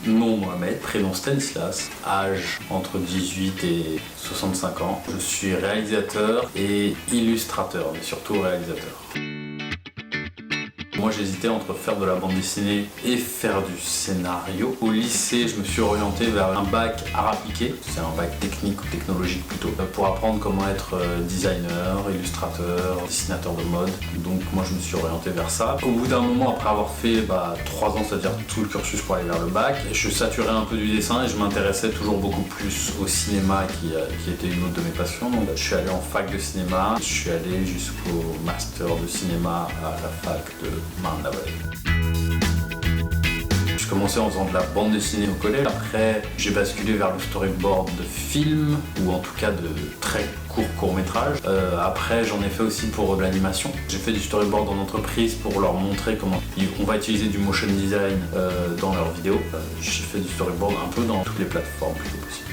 Nom Mohamed, prénom Stanislas, âge entre 18 et 65 ans. Je suis réalisateur et illustrateur, mais surtout réalisateur. Moi j'hésitais entre faire de la bande dessinée et faire du scénario. Au lycée, je me suis orienté vers un bac art appliqué, c'est un bac technique ou technologique plutôt, pour apprendre comment être designer, illustrateur, dessinateur de mode. Donc moi je me suis orienté vers ça. Au bout d'un moment, après avoir fait 3 ans, c'est-à-dire tout le cursus pour aller vers le bac, je saturais un peu du dessin et je m'intéressais toujours beaucoup plus au cinéma qui était une autre de mes passions. Donc je suis allé en fac de cinéma, je suis allé jusqu'au master de cinéma à la fac de Marne-la-Vallée. Je commençais en faisant de la bande dessinée au collège. Après, j'ai basculé vers le storyboard de films, ou en tout cas de très courts métrages. Après, j'en ai fait aussi pour de l'animation. J'ai fait du storyboard en entreprise pour leur montrer comment on va utiliser du motion design dans leurs vidéos. J'ai fait du storyboard un peu dans toutes les plateformes plutôt possible.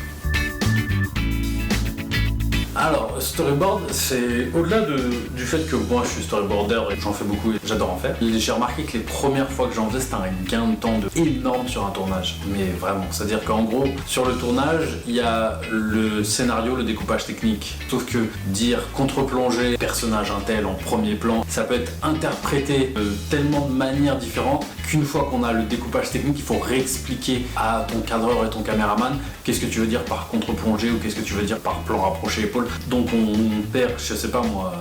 Alors, storyboard, c'est au-delà du fait que moi je suis storyboarder et que j'en fais beaucoup et j'adore en faire. J'ai remarqué que les premières fois que j'en faisais, c'était un gain de temps énorme sur un tournage. Mais vraiment, c'est-à-dire qu'en gros, sur le tournage, il y a le scénario, le découpage technique. Sauf que dire contre-plongée, personnage un tel en premier plan, ça peut être interprété de tellement de manières différentes qu'une fois qu'on a le découpage technique, il faut réexpliquer à ton cadreur et ton caméraman qu'est-ce que tu veux dire par contre-plongée ou qu'est-ce que tu veux dire par plan rapproché épaule. Donc on perd, je sais pas moi,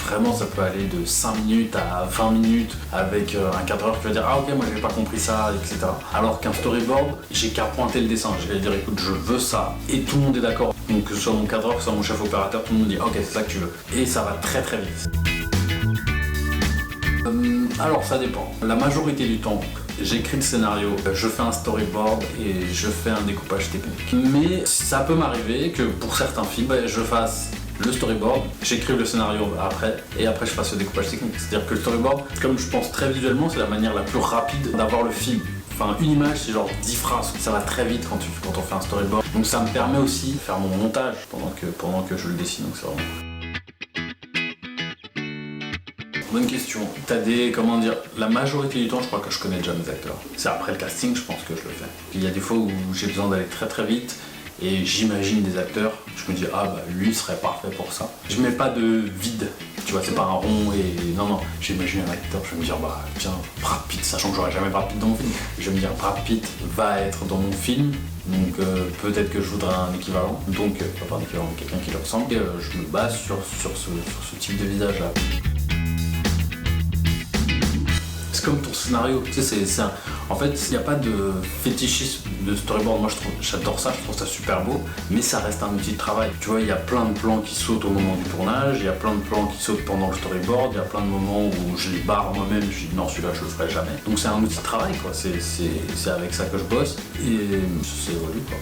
vraiment ça peut aller de 5 minutes à 20 minutes avec un cadreur qui va dire ah ok moi j'avais pas compris ça, etc. Alors qu'un storyboard, j'ai qu'à pointer le dessin, je vais dire écoute je veux ça et tout le monde est d'accord. Donc que ce soit mon cadreur, que ce soit mon chef opérateur, tout le monde dit ok c'est ça que tu veux. Et ça va très très vite. Alors ça dépend. La majorité du temps, j'écris le scénario, je fais un storyboard et je fais un découpage technique. Mais ça peut m'arriver que pour certains films, je fasse le storyboard, j'écrive le scénario après et après je fasse le découpage technique. C'est-à-dire que le storyboard, comme je pense très visuellement, c'est la manière la plus rapide d'avoir le film. Enfin, une image, c'est genre 10 phrases. Ça va très vite quand on fait un storyboard. Donc ça me permet aussi de faire mon montage pendant que je le dessine. Donc c'est vraiment... Bonne question. T'as la majorité du temps, je crois que je connais déjà mes acteurs. C'est après le casting, je pense que je le fais. Il y a des fois où j'ai besoin d'aller très très vite et j'imagine des acteurs. Je me dis lui serait parfait pour ça. Je mets pas de vide. Tu vois, c'est pas un rond et non, j'imagine un acteur, je vais me dire tiens, Brad Pitt, sachant que j'aurai jamais Brad Pitt dans mon film. Je vais me dire Brad Pitt va être dans mon film. Donc peut-être que je voudrais un équivalent. Donc pas un équivalent, quelqu'un qui le ressemble. Et je me base sur ce type de visage là. C'est comme ton scénario, tu sais, en fait, il n'y a pas de fétichisme de storyboard. Moi, j'adore ça, je trouve ça super beau, mais ça reste un outil de travail. Tu vois, il y a plein de plans qui sautent au moment du tournage, il y a plein de plans qui sautent pendant le storyboard, il y a plein de moments où je les barre moi-même, je dis non, celui-là, je le ferai jamais. Donc c'est un outil de travail, quoi. C'est avec ça que je bosse et c'est évolue, quoi.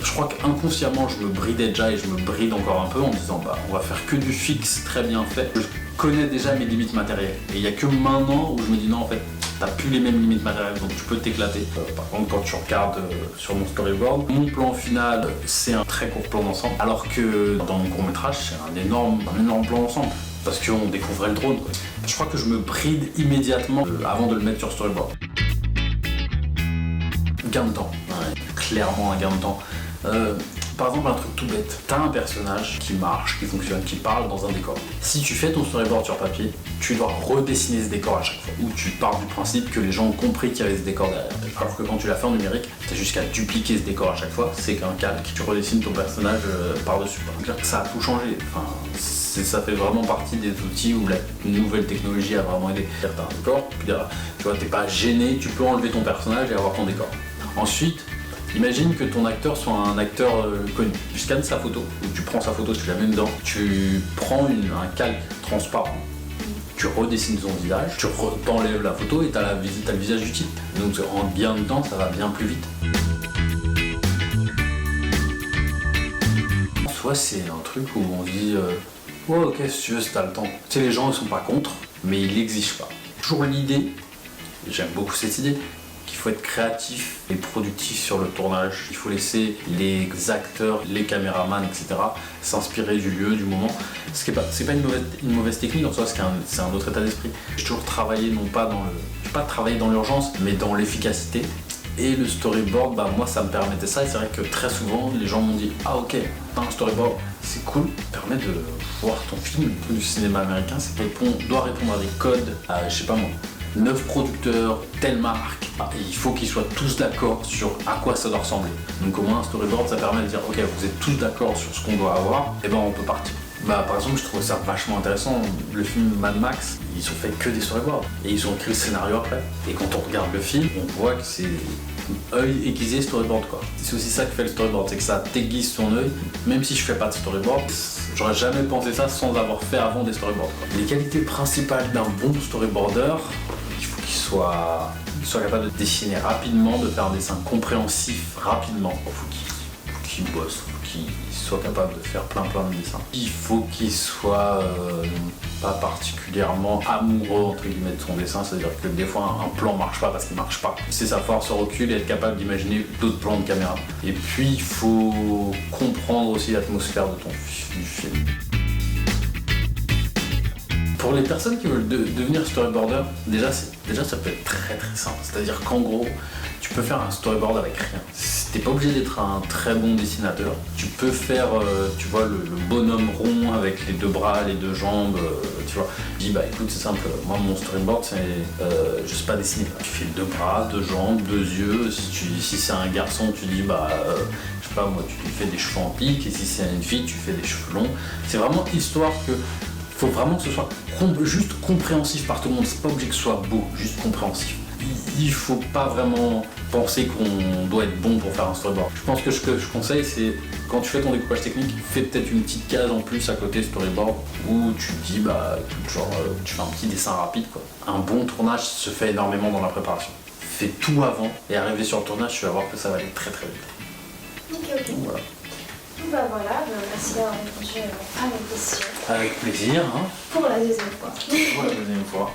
Je crois qu'inconsciemment, je me bridais déjà et je me bride encore un peu en disant on va faire que du fixe très bien fait. Je connais déjà mes limites matérielles. Et il n'y a que maintenant où je me dis non, en fait, t'as plus les mêmes limites matérielles, donc tu peux t'éclater. Par contre, quand tu regardes sur mon storyboard, mon plan final, c'est un très court plan d'ensemble, alors que dans mon court-métrage, c'est un énorme plan d'ensemble. Parce qu'on découvrait le drone, quoi. Je crois que je me bride immédiatement avant de le mettre sur storyboard. Gain de temps, ouais, clairement un gain de temps. Par exemple, un truc tout bête, t'as un personnage qui marche, qui fonctionne, qui parle dans un décor. Si tu fais ton storyboard sur papier, tu dois redessiner ce décor à chaque fois. Ou tu pars du principe que les gens ont compris qu'il y avait ce décor derrière. Alors que quand tu l'as fait en numérique, t'as jusqu'à dupliquer ce décor à chaque fois, c'est qu'un calque, tu redessines ton personnage par-dessus. Donc ça a tout changé. Enfin, ça fait vraiment partie des outils où la nouvelle technologie a vraiment aidé. T'as un décor, tu vois, t'es pas gêné, tu peux enlever ton personnage et avoir ton décor. Ensuite, imagine que ton acteur soit un acteur connu. Tu scannes sa photo, ou tu prends sa photo, tu la mets dedans, tu prends un calque transparent, tu redessines son visage, tu t'enlèves la photo et t'as le visage du type. Donc en bien de temps, ça va bien plus vite. Soit c'est un truc où on se dit ouais ok si tu veux si t'as le temps. Tu sais les gens ils sont pas contre, mais ils l'exigent pas. Toujours l'idée, j'aime beaucoup cette idée, qu'il faut être créatif et productif sur le tournage. Il faut laisser les acteurs, les caméramans, etc. s'inspirer du lieu, du moment. C'est pas une mauvaise technique en soi, c'est un autre état d'esprit. J'ai toujours travaillé non pas dans travaillé dans l'urgence, mais dans l'efficacité. Et le storyboard, moi ça me permettait ça, et c'est vrai que très souvent les gens m'ont dit ah ok, un storyboard c'est cool, ça permet de voir ton film du cinéma américain, doit répondre à des codes, à je sais pas moi, 9 producteurs, telle marque, et il faut qu'ils soient tous d'accord sur à quoi ça doit ressembler. Donc au moins un storyboard ça permet de dire ok, vous êtes tous d'accord sur ce qu'on doit avoir, et on peut partir. Par exemple, je trouve ça vachement intéressant. Le film Mad Max, ils ont fait que des storyboards et ils ont écrit le scénario après. Et quand on regarde le film, on voit que c'est œil aiguisé storyboard quoi. C'est aussi ça que fait le storyboard, c'est que ça t'aiguise ton œil. Même si je fais pas de storyboard, j'aurais jamais pensé ça sans avoir fait avant des storyboards quoi. Les qualités principales d'un bon storyboarder, il faut qu'il soit capable de dessiner rapidement, de faire un dessin compréhensif rapidement. Il faut qu'il bosse, qu'il soit capable de faire plein de dessins. Il faut qu'il soit pas particulièrement amoureux entre guillemets de son dessin, c'est-à-dire que des fois un plan marche pas parce qu'il marche pas. C'est savoir se reculer et être capable d'imaginer d'autres plans de caméra. Et puis il faut comprendre aussi l'atmosphère du film. Pour les personnes qui veulent devenir storyboarder, déjà ça peut être très simple. C'est-à-dire qu'en gros, tu peux faire un storyboard avec rien. T'es pas obligé d'être un très bon dessinateur. Tu peux faire, tu vois, le bonhomme rond avec les 2 bras, les 2 jambes, tu vois. Je dis, écoute, c'est simple, moi mon storyboard, c'est, je sais pas dessiner. Tu fais 2 bras, 2 jambes, 2 yeux. Si c'est un garçon, tu dis, je sais pas, moi, tu lui fais des cheveux en pique. Et si c'est une fille, tu fais des cheveux longs. C'est vraiment histoire que faut vraiment que ce soit juste compréhensif par tout le monde. C'est pas obligé que ce soit beau, juste compréhensif. Il faut pas vraiment penser qu'on doit être bon pour faire un storyboard. Je pense que ce que je conseille, c'est quand tu fais ton découpage technique, fais peut-être une petite case en plus à côté storyboard où tu te dis, tu fais un petit dessin rapide quoi. Un bon tournage se fait énormément dans la préparation. Fais tout avant et arriver sur le tournage, tu vas voir que ça va aller très vite. Ok. Donc, voilà. Merci d'avoir répondu à mes questions. Avec plaisir. Pour la deuxième fois. Pour la deuxième fois.